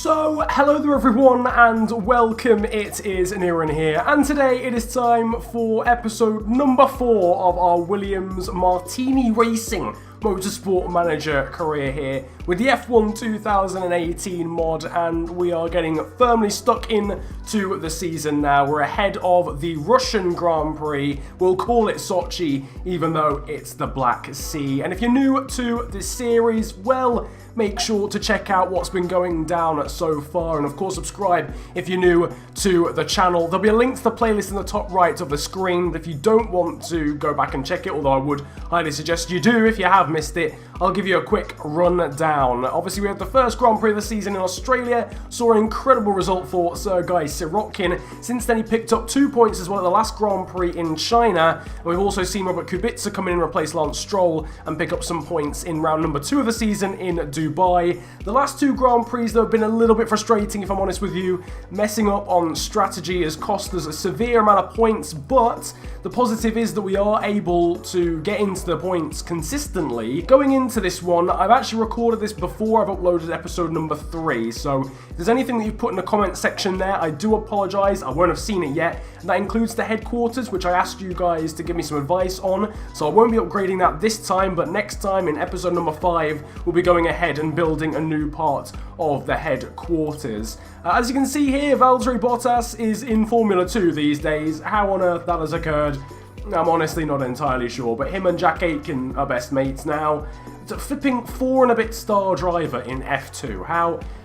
So, hello there everyone and welcome, it is Niran here, and today it is time for episode number 4 of our Williams Martini Racing Motorsport Manager career here with the F1 2018 mod, and we are getting firmly stuck into the season now. We're ahead of the Russian Grand Prix. We'll call it Sochi even though it's the Black Sea. And if you're new to this series, well, make sure to check out what's been going down so far, and of course subscribe if you're new to the channel. There'll be a link to the playlist in the top right of the screen, but if you don't want to go back and check it, although I would highly suggest you do if you have missed it, I'll give you a quick rundown. Obviously we had the first Grand Prix of the season in Australia, saw an incredible result for Sergei Sirotkin. Since then he picked up 2 points as well at the last Grand Prix in China, and we've also seen Robert Kubica come in and replace Lance Stroll and pick up some points in round number 2 of the season in Dubai. The last 2 Grand Prix though have been a little bit frustrating if I'm honest with you. Messing up on strategy has cost us a severe amount of points, but the positive is that we are able to get into the points consistently. Going into this one, I've actually recorded this before I've uploaded episode number 3, so if there's anything that you've put in the comment section there, I do apologise, I won't have seen it yet, and that includes the headquarters, which I asked you guys to give me some advice on, so I won't be upgrading that this time, but next time in episode number 5, we'll be going ahead and building a new part of the headquarters. As you can see here, Valtteri Bottas is in Formula 2 these days. How on earth that has occurred, I'm honestly not entirely sure, but him and Jack Aitken are best mates now. It's a flipping 4 and a bit star driver in F2.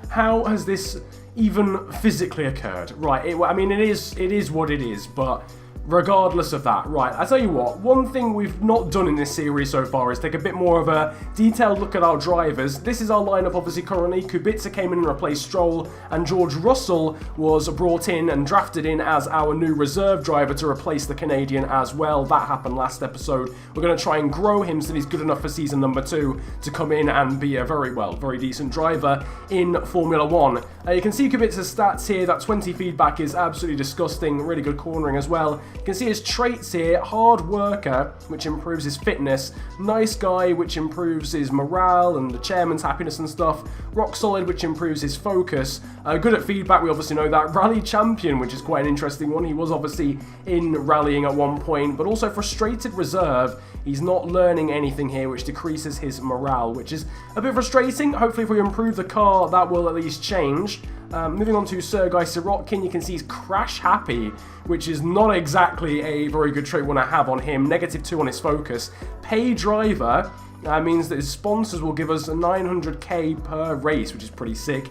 How has this even physically occurred? Right, I mean, it is what it is, but regardless of that, right, I tell you what, one thing we've not done in this series so far is take a bit more of a detailed look at our drivers. This is our lineup obviously currently. Kubica came in and replaced Stroll, and George Russell was brought in and drafted in as our new reserve driver to replace the Canadian as well. That happened last episode. We're going to try and grow him so that he's good enough for season number 2 to come in and be a very decent driver in Formula 1. You can see Kubica's stats here. That 20 feedback is absolutely disgusting. Really good cornering as well. You can see his traits here: hard worker, which improves his fitness; nice guy, which improves his morale and the chairman's happiness and stuff; rock solid, which improves his focus; good at feedback, we obviously know that; rally champion, which is quite an interesting one. He was obviously in rallying at one point, but also frustrated reserve. He's not learning anything here, which decreases his morale, which is a bit frustrating. Hopefully if we improve the car, that will at least change. Moving on to Sergei Sirotkin, you can see he's crash happy, which is not exactly a very good trait we want to have on him. -2 on his focus. Pay driver means that his sponsors will give us 900k per race, which is pretty sick.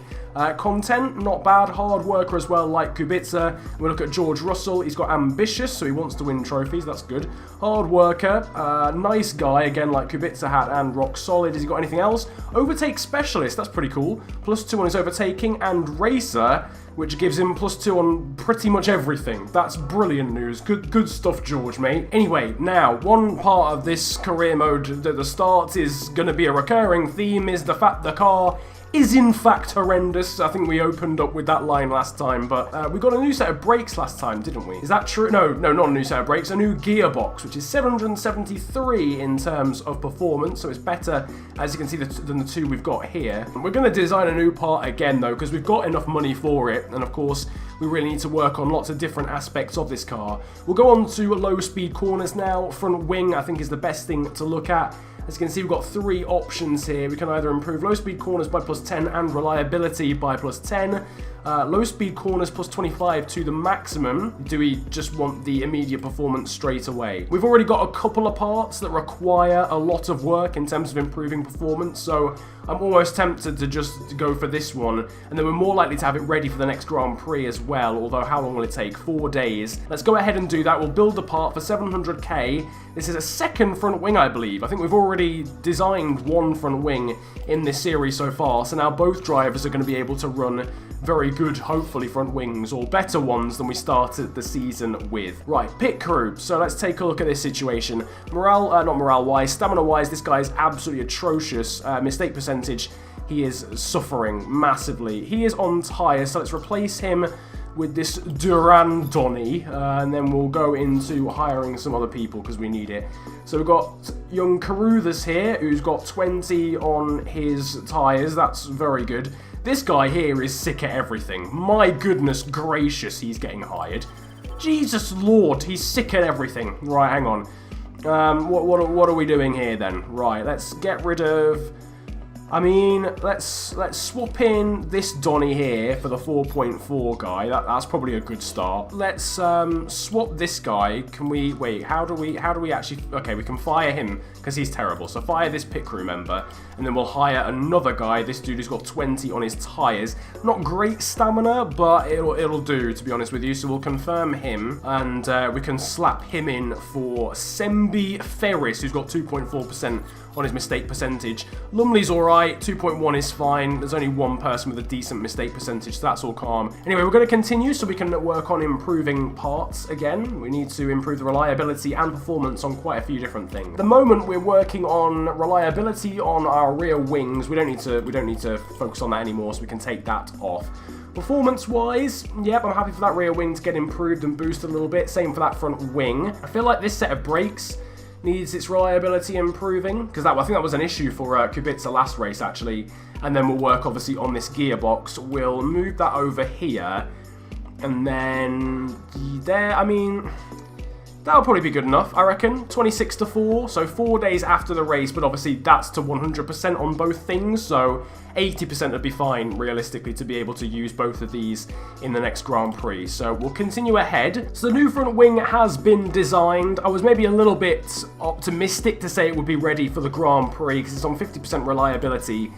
Content, not bad. Hard worker as well, like Kubica. We look at George Russell. He's got ambitious, so he wants to win trophies. That's good. Hard worker, nice guy, again like Kubica had, and rock solid. Has he got anything else? Overtake specialist, that's pretty cool. +2 on his overtaking, and racer, which gives him +2 on pretty much everything. That's brilliant news. Good stuff, George, mate. Anyway, now, one part of this career mode at the start is going to be a recurring theme, is the fact the car is in fact horrendous. I think we opened up with that line last time, but we got a new set of brakes last time, didn't we? Is that true? No, not a new set of brakes, a new gearbox, which is 773 in terms of performance, so it's better, as you can see, than the 2 we've got here. We're going to design a new part again, though, because we've got enough money for it, and of course, we really need to work on lots of different aspects of this car. We'll go on to low-speed corners now. Front wing, I think, is the best thing to look at. As you can see, we've got 3 options here. We can either improve low-speed corners by +10 and reliability by +10. Low-speed corners +25 to the maximum. Do we just want the immediate performance straight away? We've already got a couple of parts that require a lot of work in terms of improving performance, so I'm almost tempted to just go for this one, and then we're more likely to have it ready for the next Grand Prix as well, although how long will it take? 4 days. Let's go ahead and do that. We'll build the part for 700k. This is a second front wing, I believe. I think we've already designed one front wing in this series so far, so now both drivers are going to be able to run very good, hopefully, front wings, or better ones than we started the season with. Right, pit crew. So let's take a look at this situation. Morale, not morale-wise, stamina-wise, this guy is absolutely atrocious. Mistake percentage, he is suffering massively. He is on tyres, so let's replace him with this Durandoni, and then we'll go into hiring some other people because we need it. So we've got young Carruthers here, who's got 20 on his tyres. That's very good. This guy here is sick at everything. My goodness gracious, he's getting hired. Jesus Lord, he's sick at everything. Right, hang on. What are we doing here then? Right, let's get rid of... I mean, let's swap in this Donny here for the 4.4 guy. That's probably a good start. Let's swap this guy. Can we wait? How do we actually? Okay, we can fire him because he's terrible. So fire this pit crew member, and then we'll hire another guy. This dude who's got 20 on his tires. Not great stamina, but it'll do, to be honest with you. So we'll confirm him, and we can slap him in for Sembi Ferris, who's got 2.4% on his mistake percentage. Lumley's alright, 2.1 is fine. There's only one person with a decent mistake percentage, so that's all calm. Anyway, we're going to continue so we can work on improving parts again. We need to improve the reliability and performance on quite a few different things. At the moment, we're working on reliability on our rear wings. We don't need to focus on that anymore, so we can take that off. Performance-wise, yep, I'm happy for that rear wing to get improved and boosted a little bit. Same for that front wing. I feel like this set of brakes needs its reliability improving, because I think that was an issue for Kubica last race, actually. And then we'll work, obviously, on this gearbox. We'll move that over here, and then there, I mean... that'll probably be good enough, I reckon. 26 to 4, so 4 days after the race, but obviously that's to 100% on both things, so 80% would be fine, realistically, to be able to use both of these in the next Grand Prix. So we'll continue ahead. So the new front wing has been designed. I was maybe a little bit optimistic to say it would be ready for the Grand Prix, because it's on 50% reliability.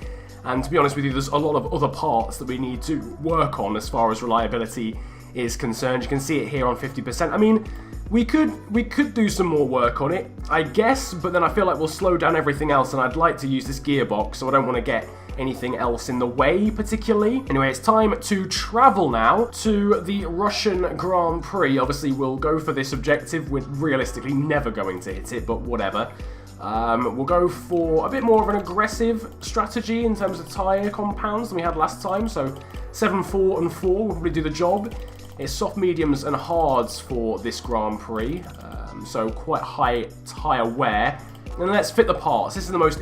And to be honest with you, there's a lot of other parts that we need to work on as far as reliability is concerned. You can see it here on 50%. I mean, we could do some more work on it, I guess, but then I feel like we'll slow down everything else, and I'd like to use this gearbox, so I don't want to get anything else in the way, particularly. Anyway, it's time to travel now to the Russian Grand Prix. Obviously, we'll go for this objective. We're realistically never going to hit it, but whatever. We'll go for a bit more of an aggressive strategy in terms of tyre compounds than we had last time, so 7, 4, and 4 will probably do the job. It's soft, mediums, and hards for this Grand Prix, so quite high tyre wear. And let's fit the parts. This is the most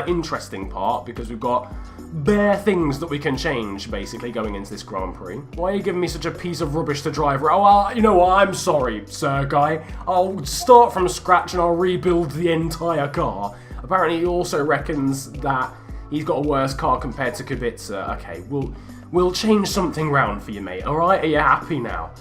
interesting part, because we've got bare things that we can change, basically, going into this Grand Prix. Why are you giving me such a piece of rubbish to drive? Oh, well, you know what? I'm sorry, Sir Guy. I'll start from scratch and I'll rebuild the entire car. Apparently, he also reckons that he's got a worse car compared to Kubica. Okay, we'll change something round for you, mate. All right? Are you happy now?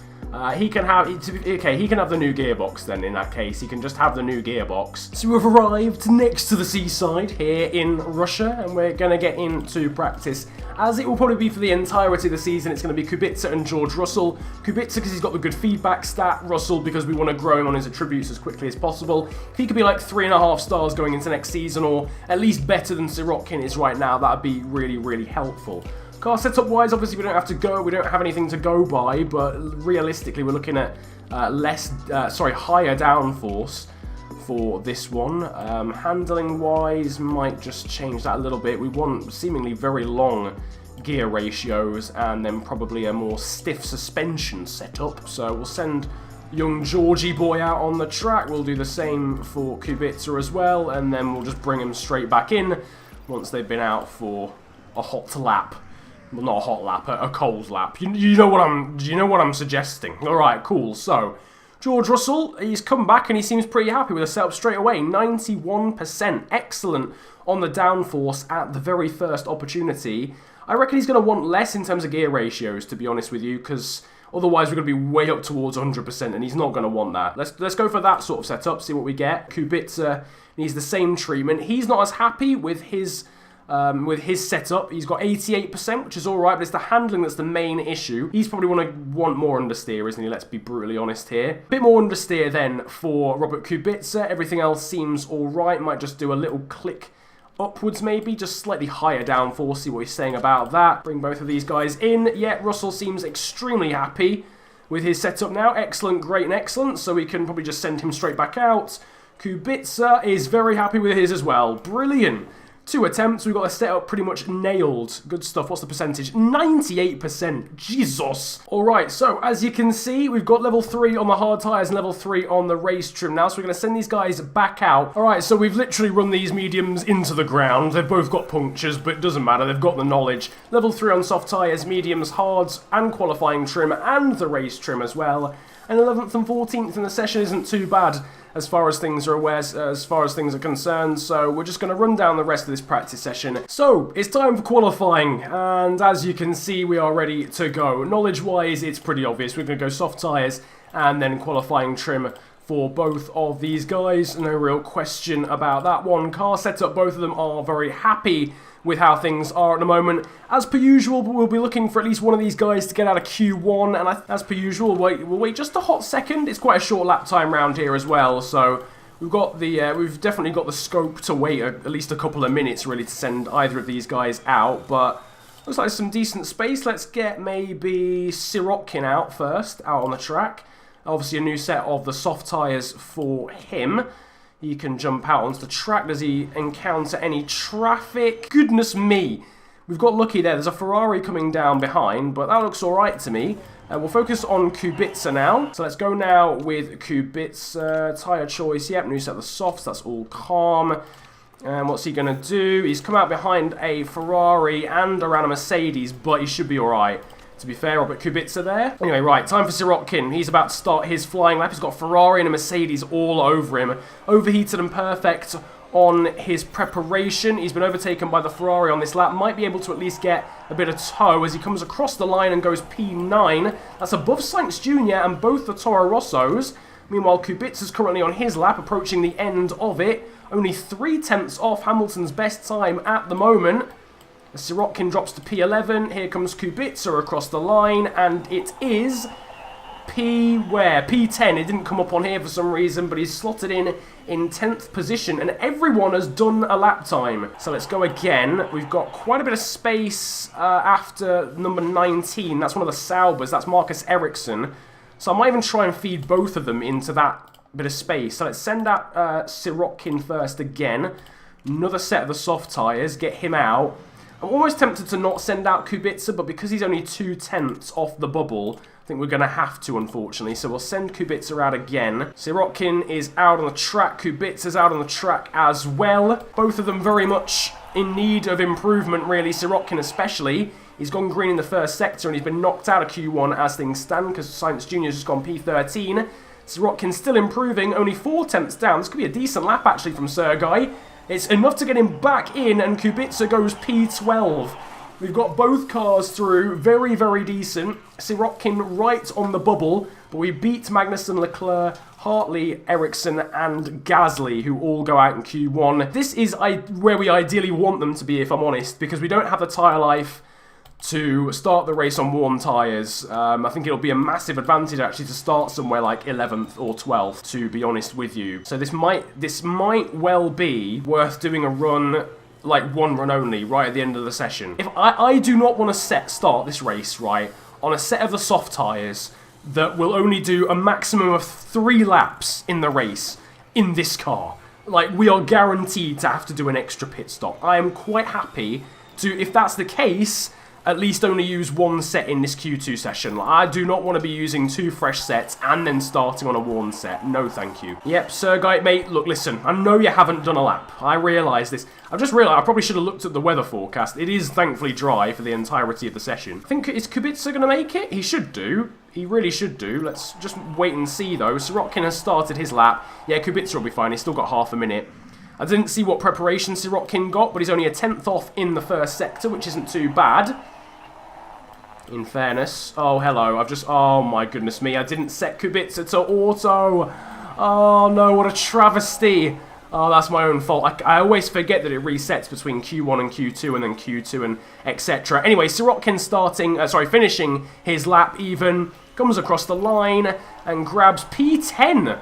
He can have the new gearbox then, in that case. He can just have the new gearbox. So we've arrived next to the seaside here in Russia, and we're going to get into practice, as it will probably be for the entirety of the season. It's going to be Kubica and George Russell. Kubica because he's got the good feedback stat, Russell because we want to grow him on his attributes as quickly as possible. If he could be like 3.5 stars going into next season, or at least better than Sirotkin is right now, that would be really, really helpful. Car setup wise, obviously we don't have anything to go by, but realistically we're looking at higher downforce for this one. Handling wise, might just change that a little bit. We want seemingly very long gear ratios, and then probably a more stiff suspension setup. So we'll send young Georgie boy out on the track. We'll do the same for Kubica as well, and then we'll just bring him straight back in once they've been out for a hot lap. Well, not a hot lap, a cold lap. You know what I'm suggesting. All right, cool. So, George Russell, he's come back and he seems pretty happy with the setup straight away. 91%, excellent on the downforce at the very first opportunity. I reckon he's going to want less in terms of gear ratios, to be honest with you, because otherwise we're going to be way up towards 100%, and he's not going to want that. Let's go for that sort of setup, see what we get. Kubica needs the same treatment. He's not as happy with his setup. He's got 88%, which is alright, but it's the handling that's the main issue. He's probably want more understeer, isn't he? Let's be brutally honest here. A bit more understeer then for Robert Kubica. Everything else seems alright. Might just do a little click upwards maybe, just slightly higher downforce. See what he's saying about that. Bring both of these guys in. Yeah, Russell seems extremely happy with his setup now. Excellent, great, and excellent. So we can probably just send him straight back out. Kubica is very happy with his as well. Brilliant. 2 attempts, we've got the setup pretty much nailed. Good stuff. What's the percentage? 98%. Jesus. Alright, so as you can see, we've got level 3 on the hard tyres and level 3 on the race trim now. So we're going to send these guys back out. Alright, so we've literally run these mediums into the ground. They've both got punctures, but it doesn't matter. They've got the knowledge. Level 3 on soft tyres, mediums, hards, and qualifying trim, and the race trim as well. And 11th and 14th in the session isn't too bad as far as things are aware, as far as things are concerned. So we're just going to run down the rest of this practice session. So it's time for qualifying, and as you can see, we are ready to go. Knowledge-wise, it's pretty obvious. We're going to go soft tyres and then qualifying trim for both of these guys. No real question about that one. Car setup, both of them are very happy with how things are at the moment. As per usual, we'll be looking for at least one of these guys to get out of Q1, and as per usual, we'll wait just a hot second. It's quite a short lap time round here as well, so we've got the we've definitely got the scope to wait at least a couple of minutes really to send either of these guys out. But looks like some decent space. Let's get maybe Sirotkin out first, out on the track. Obviously a new set of the soft tyres for him. He can jump out onto the track. Does he encounter any traffic? Goodness me. We've got lucky there. There's a Ferrari coming down behind, but that looks alright to me. We'll focus on Kubica now. So let's go now with Kubica. Tyre choice. Yep, new set of the softs. That's all calm. And what's he going to do? He's come out behind a Ferrari and around a Mercedes, but he should be alright. To be fair, Robert Kubica there. Anyway, right, time for Sirotkin. He's about to start his flying lap. He's got a Ferrari and a Mercedes all over him. Overheated and perfect on his preparation. He's been overtaken by the Ferrari on this lap. Might be able to at least get a bit of tow as he comes across the line and goes P9. That's above Sainz Jr. and both the Toro Rossos. Meanwhile, Kubica's currently on his lap, approaching the end of it. Only 3/10 off Hamilton's best time at the moment. Sirotkin drops to P11. Here comes Kubica across the line, and it is P10. It didn't come up on here for some reason, but he's slotted in 10th position, and everyone has done a lap time. So let's go again. We've got quite a bit of space after number 19. That's one of the Saubers. That's Marcus Ericsson. So I might even try and feed both of them into that bit of space. So let's send out Sirotkin first again. Another set of the soft tyres. Get him out. I'm almost tempted to not send out Kubica, but because he's only 2/10 off the bubble, I think we're going to have to, unfortunately. So we'll send Kubica out again. Sirotkin is out on the track. Kubica's out on the track as well. Both of them very much in need of improvement, really. Sirotkin especially. He's gone green in the first sector, and he's been knocked out of Q1 as things stand, because Sainz Jr. has just gone P13. Sirotkin's still improving, only 4/10 down. This could be a decent lap, actually, from Sergei. It's enough to get him back in, and Kubica goes P12. We've got both cars through. Very, very decent. Sirotkin right on the bubble, but we beat Magnussen, Leclerc, Hartley, Ericsson, and Gasly, who all go out in Q1. This is where we ideally want them to be, if I'm honest, because we don't have the tyre life to start the race on warm tyres. I think it'll be a massive advantage actually to start somewhere like 11th or 12th, to be honest with you. So this might well be worth doing a run, like one run only, right at the end of the session. If I do not want to start this race, right, on a set of the soft tyres that will only do a maximum of 3 laps in the race in this car. Like, we are guaranteed to have to do an extra pit stop. I am quite happy to, if that's the case, at least only use 1 set in this Q2 session. I do not want to be using 2 fresh sets and then starting on a worn set. No, thank you. Yep, Sergei, mate, look, listen, I know you haven't done a lap. I realise this. I've just realised I probably should have looked at the weather forecast. It is thankfully dry for the entirety of the session. I think, is Kubica going to make it? He should do. He really should do. Let's just wait and see, though. Sirotkin has started his lap. Yeah, Kubica will be fine. He's still got half a minute. I didn't see what preparation Sirotkin got, but he's only a 10th off in the first sector, which isn't too bad. In fairness. Oh, hello. Oh my goodness me. I didn't set Kubica to auto. Oh no, what a travesty. Oh, that's my own fault. I always forget that it resets between Q1 and Q2 and then Q2 and etc. Anyway, Sirotkin finishing his lap even, comes across the line and grabs P10.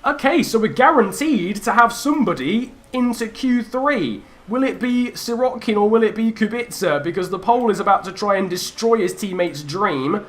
Okay, so we're guaranteed to have somebody into Q3. Will it be Sirotkin or will it be Kubica? Because the pole is about to try and destroy his teammate's dream.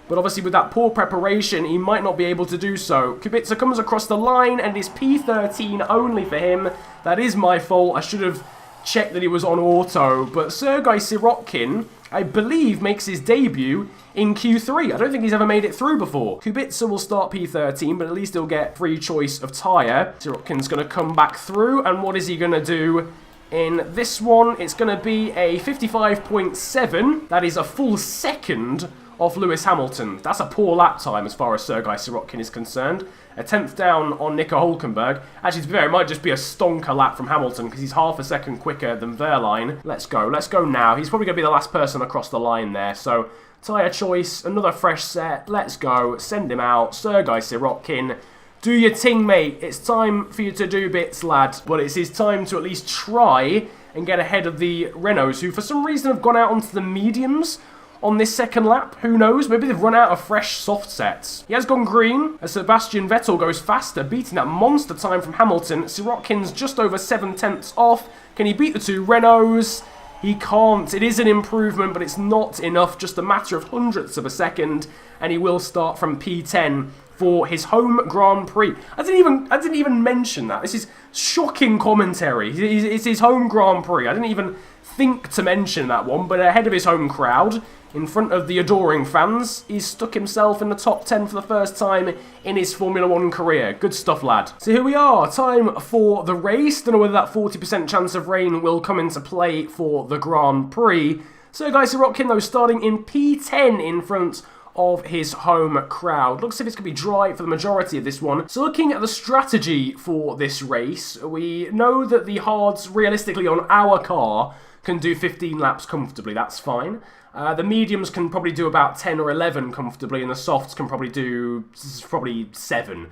But obviously with that poor preparation, he might not be able to do so. Kubica comes across the line and it's P13 only for him. That is my fault. I should have check that he was on auto, but Sergei Sirotkin, I believe, makes his debut in Q3. I don't think he's ever made it through before. Kubica will start P13, but at least he'll get free choice of tyre. Sirotkin's going to come back through, and what is he going to do in this one? It's going to be a 55.7. That is a full second off Lewis Hamilton. That's a poor lap time as far as Sergei Sirotkin is concerned. A 10th down on Nico Hülkenberg. Actually, to be fair, it might just be a stonker lap from Hamilton because he's half a second quicker than Wehrlein. Let's go now. He's probably going to be the last person across the line there. So, tyre choice, another fresh set. Let's go. Send him out. Sergei Sirotkin, do your ting, mate. It's time for you to do bits, lad. But it's his time to at least try and get ahead of the Renaults, who for some reason have gone out onto the mediums on this second lap. Who knows? Maybe they've run out of fresh soft sets. He has gone green as Sebastian Vettel goes faster, beating that monster time from Hamilton. Sirotkin's just over 7/10 off. Can he beat the two Renaults? He can't. It is an improvement, but it's not enough. Just a matter of hundredths of a second, and he will start from P10 for his home Grand Prix. I didn't even mention that. This is shocking commentary. It's his home Grand Prix. I didn't even think to mention that one, but ahead of his home crowd, in front of the adoring fans, he's stuck himself in the top 10 for the first time in his Formula 1 career. Good stuff, lad. So here we are, time for the race. Don't know whether that 40% chance of rain will come into play for the Grand Prix. Sergei Sirotkin, though, starting in P10 in front of his home crowd. Looks as if it's going to be dry for the majority of this one. So looking at the strategy for this race, we know that the hards, realistically, on our car can do 15 laps comfortably. That's fine. The mediums can probably do about 10 or 11 comfortably, and the softs can probably do 7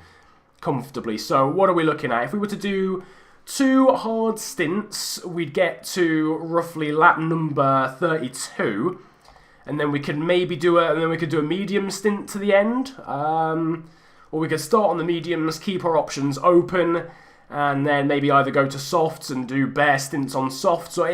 comfortably. So what are we looking at? If we were to do 2 hard stints, we'd get to roughly lap number 32, and then we could maybe do a medium stint to the end, or we could start on the mediums, keep our options open, and then maybe either go to softs and do bare stints on softs. So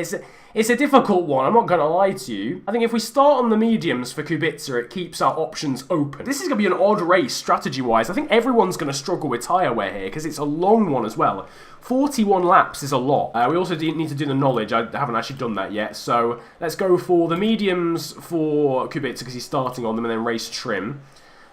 it's a difficult one, I'm not going to lie to you. I think if we start on the mediums for Kubica, it keeps our options open. This is going to be an odd race, strategy-wise. I think everyone's going to struggle with tyre wear here, because it's a long one as well. 41 laps is a lot. We also need to do the knowledge. I haven't actually done that yet. So let's go for the mediums for Kubica, because he's starting on them, and then race trim.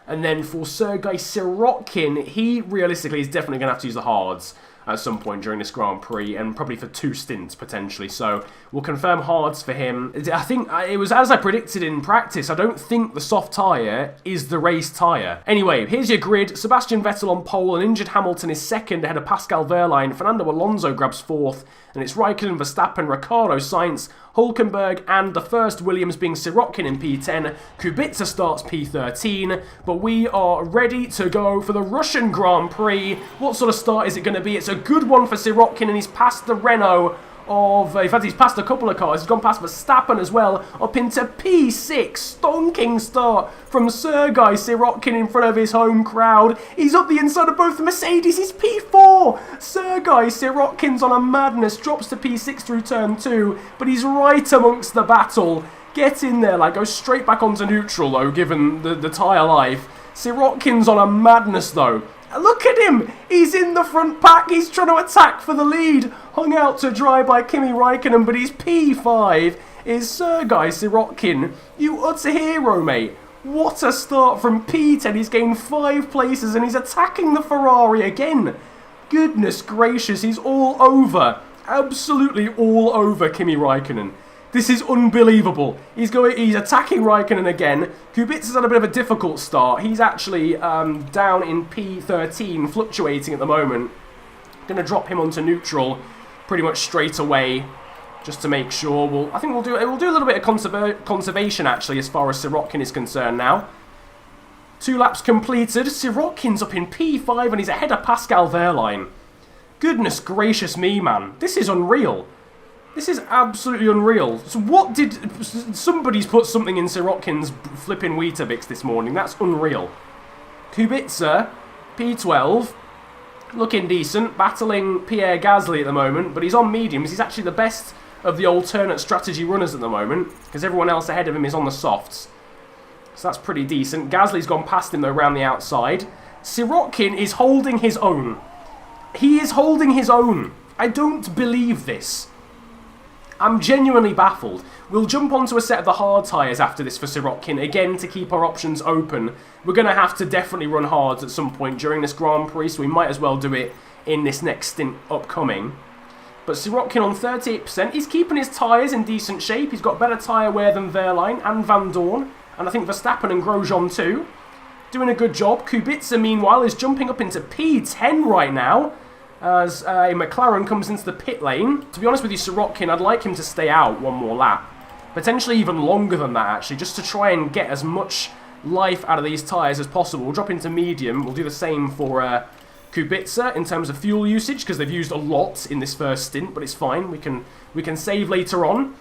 And then for Sergei Sirotkin, he realistically is definitely going to have to use the hards at some point during this Grand Prix, and probably for 2 stints potentially. So we'll confirm hards for him. I think it was as I predicted in practice. I don't think the soft tyre is the race tyre. Anyway, here's your grid. Sebastian Vettel on pole, and injured Hamilton is second ahead of Pascal Wehrlein. Fernando Alonso grabs 4th, and it's Raikkonen, Verstappen, Ricciardo, Sainz, Hülkenberg, and the first Williams being Sirotkin in P10. Kubica starts P13, but we are ready to go for the Russian Grand Prix. What sort of start is it going to be? It's a good one for Sirotkin, and he's passed the Renault of... in fact, he's passed a couple of cars. He's gone past Verstappen as well, up into P6. Stonking start from Sergei Sirotkin in front of his home crowd. He's up the inside of both the Mercedes. He's P4. Sergei Sirotkin's on a madness. Drops to P6 through turn 2, but he's right amongst the battle. Get in there, like, go straight back onto neutral, though, given the tyre life. Sirotkin's on a madness, though. Look at him! He's in the front pack. He's trying to attack for the lead. Hung out to dry by Kimi Raikkonen, but he's P5 is Sergei Sirotkin. You utter hero, mate. What a start from P10. He's gained 5 places, and he's attacking the Ferrari again. Goodness gracious, he's all over. Absolutely all over Kimi Raikkonen. This is unbelievable. He's attacking Raikkonen again. Kubica's had a bit of a difficult start. He's actually down in P13, fluctuating at the moment. Going to drop him onto neutral pretty much straight away, just to make sure. I think we'll do a little bit of conservation actually, as far as Sirotkin is concerned now. 2 laps completed. Sirotkin's up in P5, and he's ahead of Pascal Wehrlein. Goodness gracious me, man. This is unreal. This is absolutely unreal. So what did... somebody's put something in Sirotkin's flipping Weetabix this morning. That's unreal. Kubica, P12. Looking decent. Battling Pierre Gasly at the moment. But he's on mediums. He's actually the best of the alternate strategy runners at the moment, because everyone else ahead of him is on the softs. So that's pretty decent. Gasly's gone past him, though, around the outside. Sirotkin is holding his own. He is holding his own. I don't believe this. I'm genuinely baffled. We'll jump onto a set of the hard tyres after this for Sirotkin, again to keep our options open. We're going to have to definitely run hards at some point during this Grand Prix, so we might as well do it in this next stint upcoming. But Sirotkin on 38%, he's keeping his tyres in decent shape. He's got better tyre wear than Wehrlein and Van Dorn, and I think Verstappen and Grosjean too. Doing a good job. Kubica, meanwhile, is jumping up into P10 right now, as a McLaren comes into the pit lane. To be honest with you, Sirotkin, I'd like him to stay out one more lap. Potentially even longer than that, actually, just to try and get as much life out of these tyres as possible. We'll drop into medium. We'll do the same for Kubica in terms of fuel usage, because they've used a lot in this first stint, but it's fine. We can save later on.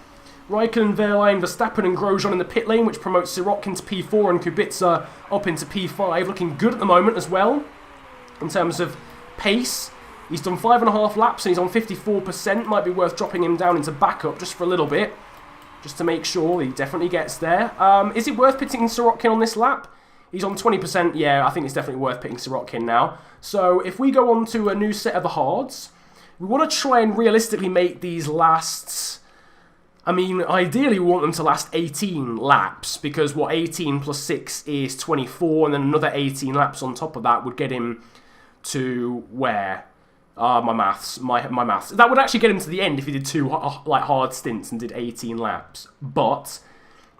Raikkonen, Wehrlein, Verstappen and Grosjean in the pit lane, which promotes Sirotkin to P4 and Kubica up into P5. Looking good at the moment as well, in terms of pace. He's done 5.5 laps and he's on 54%. Might be worth dropping him down into backup just for a little bit, just to make sure he definitely gets there. Is it worth pitting Sirotkin on this lap? He's on 20%. Yeah, I think it's definitely worth pitting Sirotkin now. So if we go on to a new set of the hards, we want to try and realistically make these last... I mean, ideally we want them to last 18 laps, because what 18 plus 6 is 24, and then another 18 laps on top of that would get him to where? My maths. That would actually get him to the end if he did two hard stints and did 18 laps. But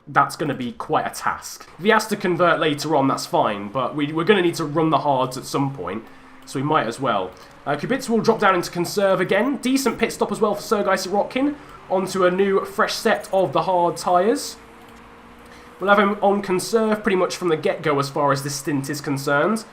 that's going to be quite a task. If he has to convert later on, that's fine. But we're going to need to run the hards at some point, so we might as well. Kubica will drop down into conserve again. Decent pit stop as well for Sergei Sirotkin. Onto a new fresh set of the hard tyres. We'll have him on conserve pretty much from the get-go as far as this stint is concerned.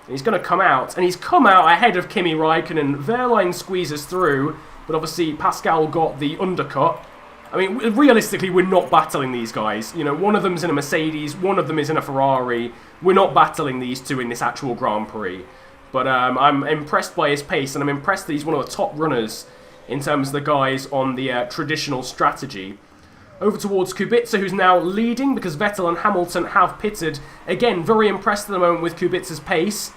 He's going to come out, and he's come out ahead of Kimi Raikkonen. Wehrlein squeezes through, but obviously Pascal got the undercut. I mean, realistically, we're not battling these guys. You know, one of them's in a Mercedes, one of them is in a Ferrari. We're not battling these two in this actual Grand Prix. But I'm impressed by his pace, and I'm impressed that he's one of the top runners in terms of the guys on the traditional strategy. Over towards Kubica, who's now leading because Vettel and Hamilton have pitted. Again, very impressed at the moment with Kubica's pace.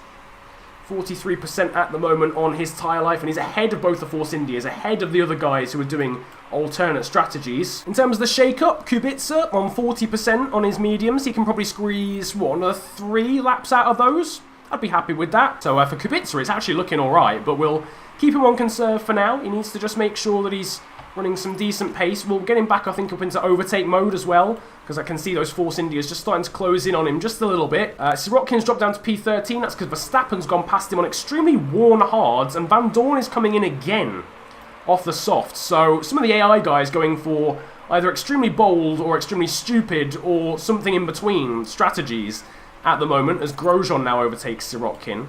43% at the moment on his tyre life, and he's ahead of both the Force Indias, ahead of the other guys who are doing alternate strategies. In terms of the shake-up, Kubica on 40% on his mediums. He can probably squeeze, what, another 3 laps out of those? I'd be happy with that. So for Kubica, it's actually looking alright, but we'll keep him on conserve for now. He needs to just make sure that he's running some decent pace. We'll get him back, I think, up into overtake mode as well, because I can see those Force Indias just starting to close in on him just a little bit. Sirotkin's dropped down to P13. That's because Verstappen's gone past him on extremely worn hards, and Van Dorn is coming in again off the soft. So some of the AI guys going for either extremely bold or extremely stupid or something in between strategies at the moment, as Grosjean now overtakes Sirotkin.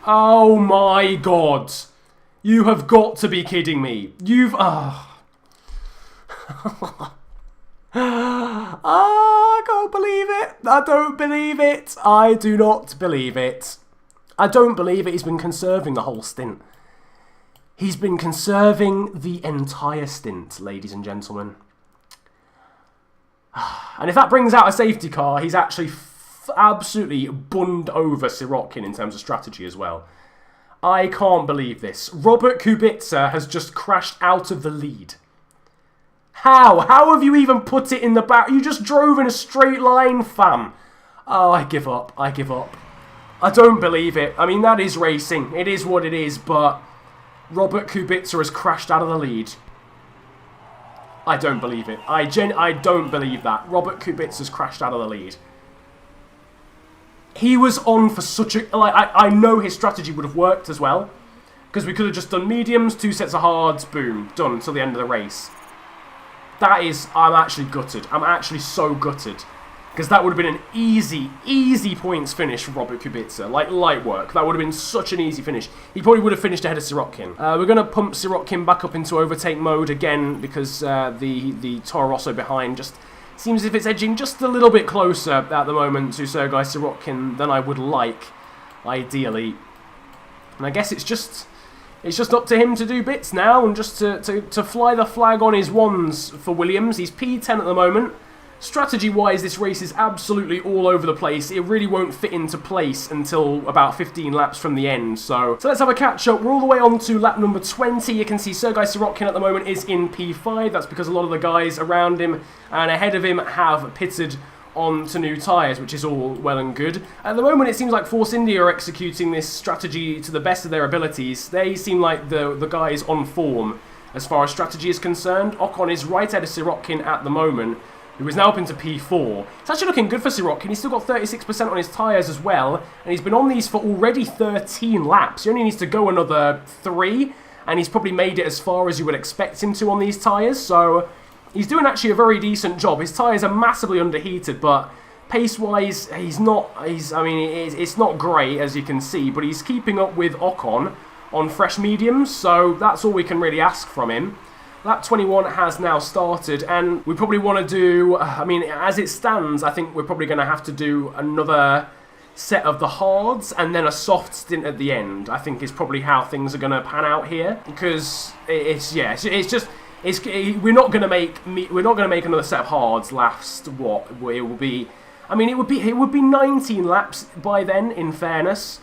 Oh my god! You have got to be kidding me. You've... I can't believe it. I don't believe it. I do not believe it. I don't believe it. He's been conserving the whole stint. He's been conserving the entire stint, ladies and gentlemen. And if that brings out a safety car, he's actually absolutely bunned over Sirotkin in terms of strategy as well. I can't believe this. Robert Kubica has just crashed out of the lead. How? How have you even put it in the back? You just drove in a straight line, fam. Oh, I give up. I give up. I don't believe it. I mean, that is racing. It is what it is, but Robert Kubica has crashed out of the lead. I don't believe it. I don't believe that. Robert Kubica has crashed out of the lead. He was on for such a... Like, I know his strategy would have worked as well, because we could have just done mediums, 2 sets of hards, boom, done until the end of the race. That is... I'm actually gutted. I'm actually so gutted. Because that would have been an easy points finish for Robert Kubica. Like, light work. That would have been such an easy finish. He probably would have finished ahead of Sirotkin. We're going to pump Sirotkin back up into overtake mode again, because the Toro Rosso behind just... seems as if it's edging just a little bit closer at the moment to Sergei Sirotkin than I would like, ideally. And I guess it's just up to him to do bits now and just to fly the flag on his ones for Williams. He's P10 at the moment, strategy-wise, this race is absolutely all over the place. It really won't fit into place until about 15 laps from the end. So let's have a catch-up. We're all the way on to lap number 20. You can see Sergei Sirotkin at the moment is in P5. That's because a lot of the guys around him and ahead of him have pitted onto new tyres, which is all well and good. At the moment, it seems like Force India are executing this strategy to the best of their abilities. They seem like the guys on form as far as strategy is concerned. Ocon is right ahead of Sirotkin at the moment, who is now up into P4. It's actually looking good for Sirotkin. He's still got 36% on his tyres as well, and he's been on these for already 13 laps. He only needs to go another 3, and he's probably made it as far as you would expect him to on these tyres, so he's doing actually a very decent job. His tyres are massively underheated, but pace-wise, it's not great, as you can see, but he's keeping up with Ocon on fresh mediums, so that's all we can really ask from him. Lap 21 has now started, and we probably want to do, as it stands, I think we're probably going to have to do another set of the hards and then a soft stint at the end. I think is probably how things are going to pan out here, because we're not going to make another set of hards last what it will be. It would be 19 laps by then, in fairness.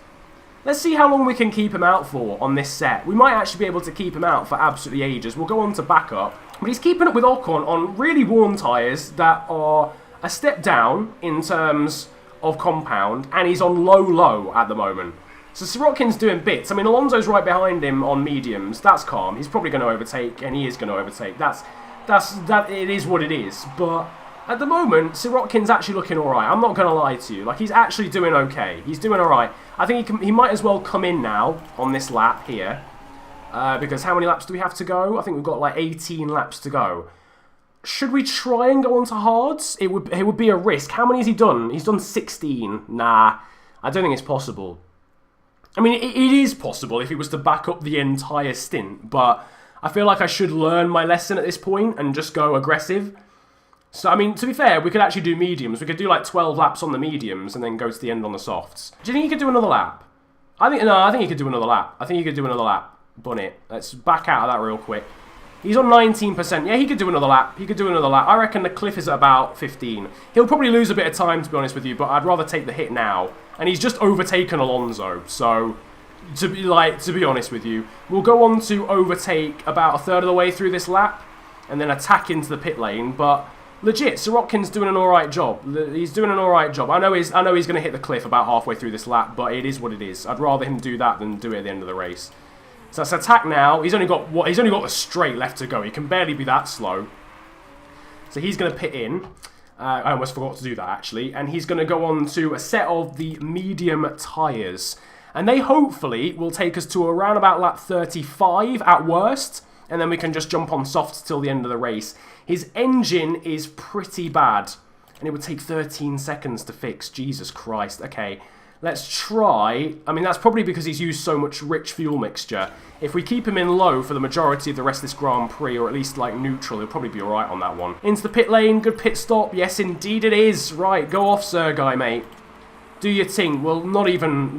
Let's see how long we can keep him out for on this set. We might actually be able to keep him out for absolutely ages. We'll go on to backup. But he's keeping up with Ocon on really worn tyres that are a step down in terms of compound, and he's on low at the moment. So Sirotkin's doing bits. Alonso's right behind him on mediums. That's calm. He's probably going to overtake, and he is going to overtake. It is what it is. But at the moment, Sirotkin's actually looking alright. I'm not going to lie to you. He's actually doing okay. He's doing alright. I think he might as well come in now on this lap here. Because how many laps do we have to go? I think we've got 18 laps to go. Should we try and go on to hards? It would be a risk. How many has he done? He's done 16. Nah, I don't think it's possible. It is possible if he was to back up the entire stint. But I feel like I should learn my lesson at this point and just go aggressive. So, to be fair, we could actually do mediums. We could do 12 laps on the mediums and then go to the end on the softs. Do you think he could do another lap? I think he could do another lap. Bun it. Let's back out of that real quick. He's on 19%. Yeah, he could do another lap. I reckon the cliff is at about 15. He'll probably lose a bit of time, to be honest with you, but I'd rather take the hit now. And he's just overtaken Alonso, so to be honest with you, we'll go on to overtake about a third of the way through this lap and then attack into the pit lane, but legit, Sirotkin's doing an alright job. He's doing an alright job. I know he's going to hit the cliff about halfway through this lap, but it is what it is. I'd rather him do that than do it at the end of the race. So let's attack now. He's only got a straight left to go. He can barely be that slow. So he's going to pit in. I almost forgot to do that, actually. And he's going to go on to a set of the medium tyres. And they hopefully will take us to around about lap 35 at worst. And then we can just jump on softs till the end of the race. His engine is pretty bad. And it would take 13 seconds to fix. Jesus Christ. Okay, let's try. That's probably because he's used so much rich fuel mixture. If we keep him in low for the majority of the rest of this Grand Prix, or at least neutral, he'll probably be alright on that one. Into the pit lane. Good pit stop. Yes, indeed it is. Right, go off, Sergei, mate. Do your thing. We'll not even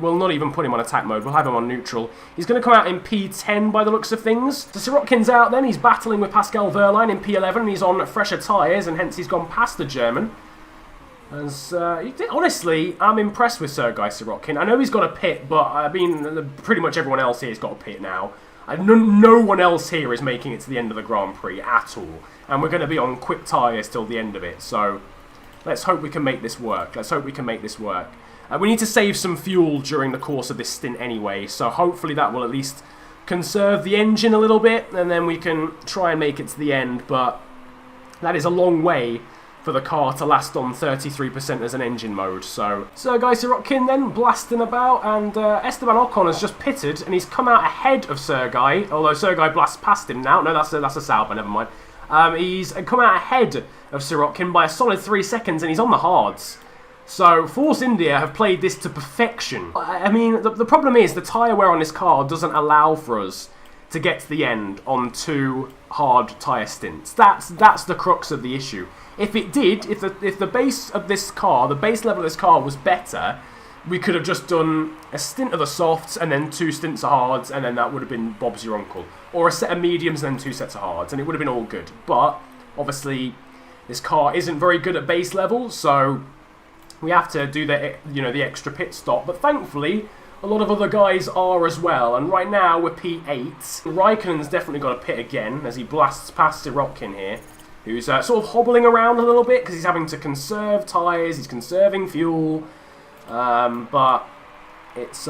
put him on attack mode. We'll have him on neutral. He's going to come out in P10 by the looks of things. So Sirotkin's out then. He's battling with Pascal Wehrlein in P11. And he's on fresher tyres, and hence he's gone past the German. Honestly, I'm impressed with Sergei Sirotkin. I know he's got a pit, but pretty much everyone else here has got a pit now. No one else here is making it to the end of the Grand Prix at all. And we're going to be on quick tyres till the end of it. So let's hope we can make this work. We need to save some fuel during the course of this stint anyway, so hopefully that will at least conserve the engine a little bit, and then we can try and make it to the end, but that is a long way for the car to last on 33% as an engine mode. So Sergei Sirotkin then blasting about, and Esteban Ocon has just pitted, and he's come out ahead of Sergei, although Sergei blasts past him now. No, that's a Sauber, never mind. He's come out ahead of Sirotkin by a solid 3 seconds, and he's on the hards. So, Force India have played this to perfection. The problem is the tyre wear on this car doesn't allow for us to get to the end on 2 hard tyre stints. That's the crux of the issue. If it did, if the base of this car, the base level of this car was better, we could have just done a stint of the softs and then 2 stints of hards, and then that would have been Bob's your uncle. Or a set of mediums and then 2 sets of hards, and it would have been all good. But, obviously, this car isn't very good at base level, so we have to do the, the extra pit stop. But thankfully, a lot of other guys are as well. And right now, we're P8. Raikkonen's definitely got to pit again as he blasts past Sirotkin here, who's sort of hobbling around a little bit because he's having to conserve tyres, he's conserving fuel. But it's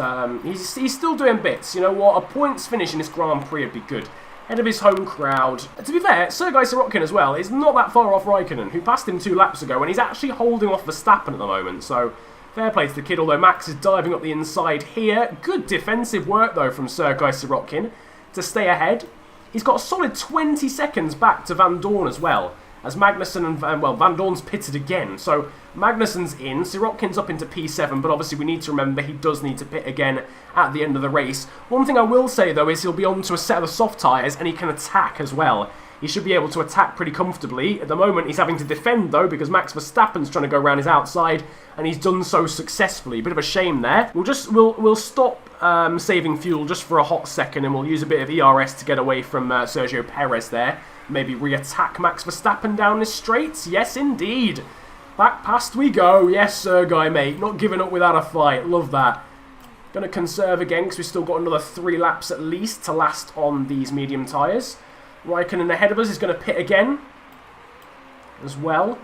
he's still doing bits. You know what? A points finish in this Grand Prix would be good. Head of his home crowd. To be fair, Sergei Sirotkin as well is not that far off Raikkonen, who passed him 2 laps ago, and he's actually holding off Verstappen at the moment. So fair play to the kid, although Max is diving up the inside here. Good defensive work, though, from Sergei Sirotkin to stay ahead. He's got a solid 20 seconds back to Van Dorn as well, as Magnussen and, well, Van Dorn's pitted again. So Magnussen's in, Sirotkin's up into P7, but obviously we need to remember he does need to pit again at the end of the race. One thing I will say, though, is he'll be on to a set of the soft tyres, and he can attack as well. He should be able to attack pretty comfortably. At the moment, he's having to defend, though, because Max Verstappen's trying to go around his outside, and he's done so successfully. Bit of a shame there. We'll stop saving fuel just for a hot second, and we'll use a bit of ERS to get away from Sergio Perez there. Maybe re-attack Max Verstappen down this straight. Yes, indeed. Back past we go. Yes, Sergei, mate. Not giving up without a fight. Love that. Going to conserve again, because we've still got another 3 laps at least to last on these medium tyres. Raikkonen ahead of us is going to pit again as well.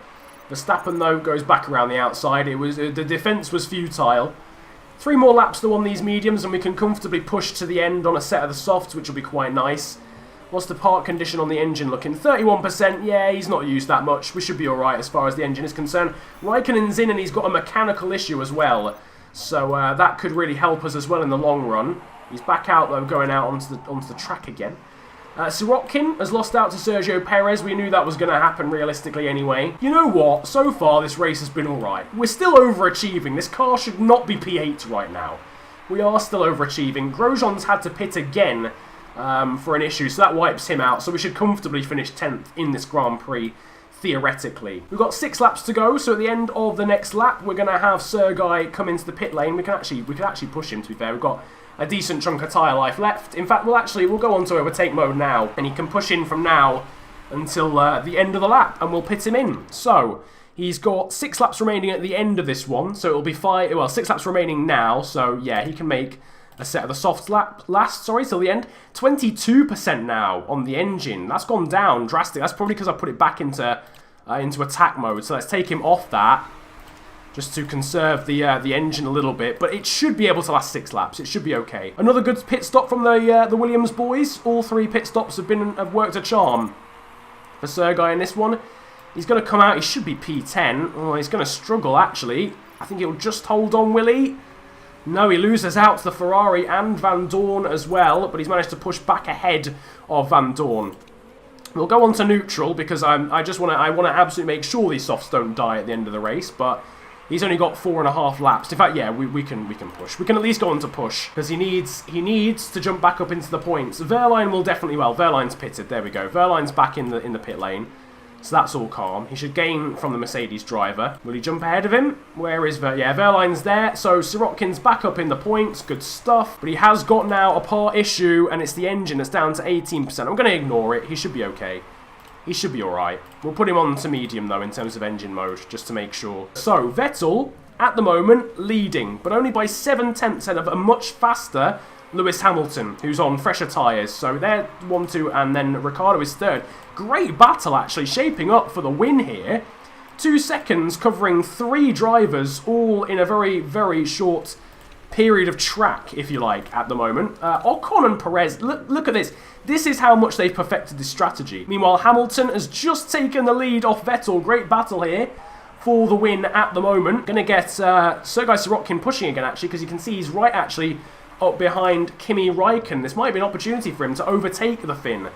Verstappen, though, goes back around the outside. The defence was futile. 3 more laps though on these mediums, and we can comfortably push to the end on a set of the softs, which will be quite nice. What's the part condition on the engine looking? 31%. Yeah, he's not used that much. We should be alright as far as the engine is concerned. Raikkonen's in, and he's got a mechanical issue as well. So that could really help us as well in the long run. He's back out, though, going out onto the track again. Sirotkin has lost out to Sergio Perez. We knew that was going to happen realistically anyway. You know what? So far, this race has been alright. We're still overachieving. This car should not be P8 right now. We are still overachieving. Grosjean's had to pit again for an issue, so that wipes him out. So we should comfortably finish 10th in this Grand Prix, theoretically. We've got 6 laps to go, so at the end of the next lap, we're going to have Sergei come into the pit lane. We can actually push him, to be fair. We've got a decent chunk of tyre life left. In fact, we'll go on to overtake mode now, and he can push in from now until the end of the lap, and we'll pit him in. So he's got 6 laps remaining at the end of this one, so it'll be 6 laps remaining now. So yeah, he can make a set of the softs till the end. 22% now on the engine. That's gone down drastically. That's probably because I put it back into attack mode. So let's take him off that, just to conserve the engine a little bit, but it should be able to last 6 laps. It should be okay. Another good pit stop from the Williams boys. All 3 pit stops have worked a charm for Sergei in this one. He's going to come out. He should be P10. Oh, he's going to struggle, actually. I think he'll just hold on, Willie. No, he loses out to the Ferrari and Van Dorn as well, but he's managed to push back ahead of Van Dorn. We'll go on to neutral because I want to absolutely make sure these softs don't die at the end of the race, but he's only got 4.5 laps. In fact, yeah, we can push. We can at least go on to push because he needs to jump back up into the points. Wehrlein will definitely. Well, Wehrlein's pitted. There we go. Wehrlein's back in the pit lane, so that's all calm. He should gain from the Mercedes driver. Will he jump ahead of him? Where is yeah, Wehrlein's there. So Sirotkin's back up in the points. Good stuff. But he has got now a part issue, and it's the engine that's down to 18%. I'm going to ignore it. He should be okay. He should be alright. We'll put him on to medium, though, in terms of engine mode, just to make sure. So, Vettel, at the moment, leading, but only by 7/10 of a much faster Lewis Hamilton, who's on fresher tyres. So, they're 1, 2, and then Ricciardo is 3rd. Great battle, actually, shaping up for the win here. 2 seconds covering 3 drivers, all in a very, very short period of track, if you like, at the moment. Ocon and Perez, look at this. This is how much they've perfected this strategy. Meanwhile, Hamilton has just taken the lead off Vettel. Great battle here for the win at the moment. Going to get Sergei Sirotkin pushing again, actually, because you can see he's right, actually, up behind Kimi Räikkönen. This might be an opportunity for him to overtake the Finn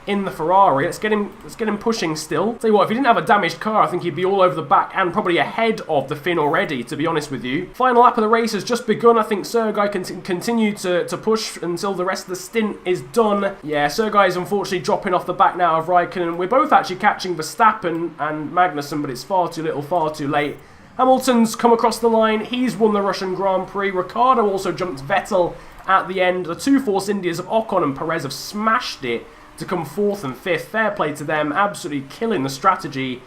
in the Ferrari. Let's get him pushing still. Tell you what, if he didn't have a damaged car, I think he'd be all over the back and probably ahead of the Finn already, to be honest with you. Final lap of the race has just begun. I think Sergei can continue to push until the rest of the stint is done. Yeah, Sergei is unfortunately dropping off the back now of Räikkönen. We're both actually catching Verstappen and Magnussen, but it's far too little, far too late. Hamilton's come across the line. He's won the Russian Grand Prix. Ricciardo also jumped Vettel at the end. The 2 Force Indias of Ocon and Perez have smashed it to come 4th and 5th. Fair play to them. Absolutely killing the strategy.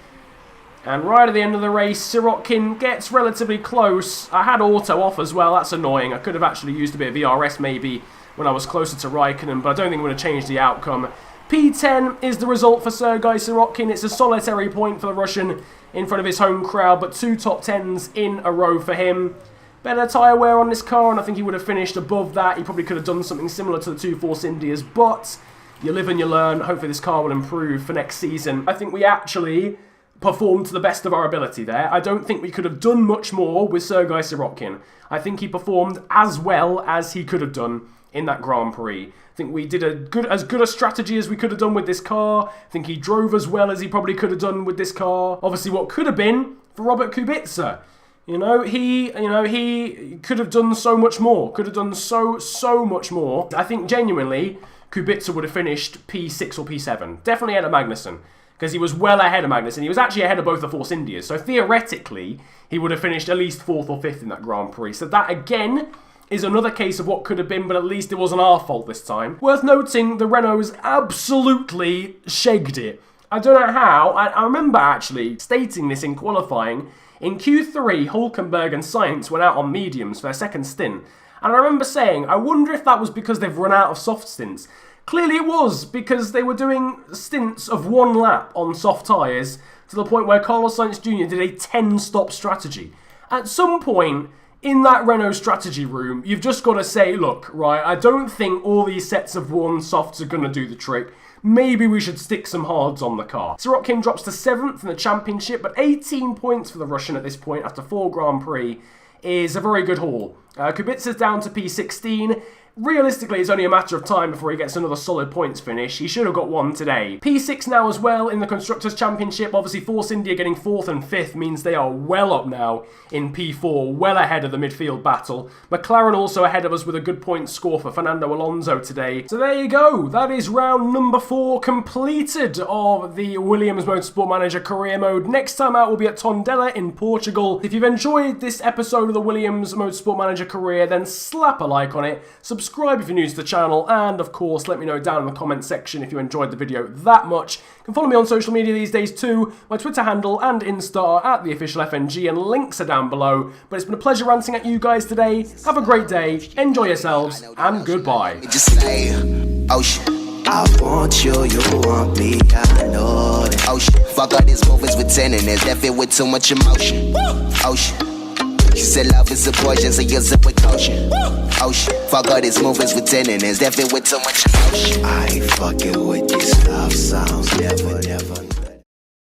And right at the end of the race, Sirotkin gets relatively close. I had auto off as well, that's annoying. I could have actually used a bit of VRS maybe when I was closer to Raikkonen, but I don't think it would have changed the outcome. P10 is the result for Sergei Sirotkin. It's a solitary point for the Russian in front of his home crowd, but 2 top 10s in a row for him. Better tyre wear on this car, and I think he would have finished above that. He probably could have done something similar to the 2 Force Indias, but you live and you learn. Hopefully this car will improve for next season. I think we actually performed to the best of our ability there. I don't think we could have done much more with Sergei Sirotkin. I think he performed as well as he could have done in that Grand Prix. I think we did as good a strategy as we could have done with this car. I think he drove as well as he probably could have done with this car. Obviously, what could have been for Robert Kubica. He could have done so much more. Could have done so much more. I think genuinely, Kubica would have finished P6 or P7. Definitely ahead of Magnussen, because he was well ahead of Magnussen. He was actually ahead of both the Force Indias. So theoretically, he would have finished at least 4th or 5th in that Grand Prix. So that, again, is another case of what could have been, but at least it wasn't our fault this time. Worth noting, the Renaults absolutely shagged it. I don't know how. I remember actually stating this in qualifying. In Q3, Hülkenberg and Sainz went out on mediums for their second stint. And I remember saying, I wonder if that was because they've run out of soft stints. Clearly it was, because they were doing stints of 1 lap on soft tyres to the point where Carlos Sainz Jr. did a 10-stop strategy. At some point in that Renault strategy room, you've just got to say, look, right, I don't think all these sets of 1 softs are going to do the trick. Maybe we should stick some hards on the car. Sirotkin drops to 7th in the championship, but 18 points for the Russian at this point after 4 Grand Prix is a very good haul. Kubica's down to P16. Realistically, it's only a matter of time before he gets another solid points finish. He should have got 1 today. P6 now as well in the Constructors' Championship. Obviously, Force India getting 4th and 5th means they are well up now in P4, well ahead of the midfield battle. McLaren also ahead of us with a good point score for Fernando Alonso today. So there you go. That is round number 4 completed of the Williams Motorsport Manager career mode. Next time out will be at Tondela in Portugal. If you've enjoyed this episode of the Williams Motorsport Manager career, then slap a like on it. Subscribe if you're new to the channel, and of course let me know down in the comment section if you enjoyed the video that much. You can follow me on social media these days too. My Twitter handle and Insta are at @theofficialFNG, and links are down below. But it's been a pleasure ranting at you guys today. Have a great day, enjoy yourselves, and goodbye. I want you, you want me, I know that. Oh shit, fuck all these movies with 10 and there's left it with too much emotion. Oh shit. She said love is a poison, so use it with caution. Oh shit, fuck all these movies with 10 and there's definitely with too much emotion. I ain't fucking with these love songs, never.